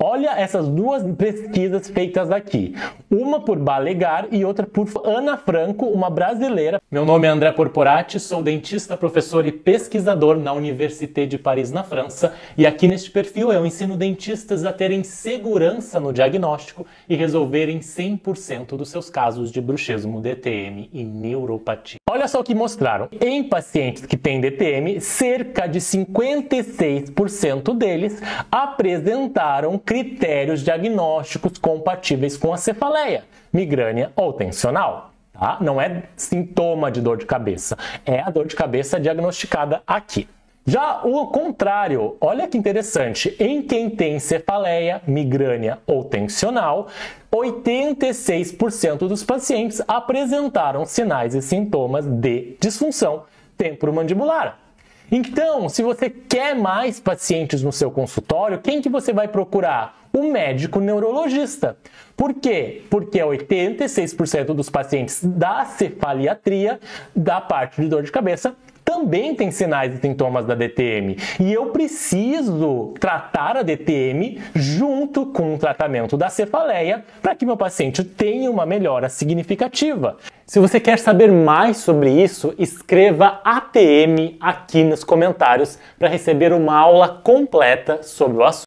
Olha essas duas pesquisas feitas aqui. Uma por Balegar e outra por Ana Franco, uma brasileira. Meu nome é André Porporati, sou dentista, professor e pesquisador na Université de Paris, na França. E aqui neste perfil eu ensino dentistas a terem segurança no diagnóstico e resolverem 100% dos seus casos de bruxismo, DTM e neuropatia. Olha só o que mostraram. Em pacientes que têm DTM, cerca de 56% deles apresentaram critérios diagnósticos compatíveis com a cefaleia, migrânia ou tensional. Tá? Não é sintoma de dor de cabeça, é a dor de cabeça diagnosticada aqui. Já o contrário, olha que interessante, em quem tem cefaleia, migrânia ou tensional, 86% dos pacientes apresentaram sinais e sintomas de disfunção temporomandibular. Então, se você quer mais pacientes no seu consultório, quem que você vai procurar? O médico neurologista. Por quê? Porque 86% dos pacientes da cefaliatria, da parte de dor de cabeça, também tem sinais e sintomas da DTM. E eu preciso tratar a DTM junto com o tratamento da cefaleia para que meu paciente tenha uma melhora significativa. Se você quer saber mais sobre isso, escreva ATM aqui nos comentários para receber uma aula completa sobre o assunto.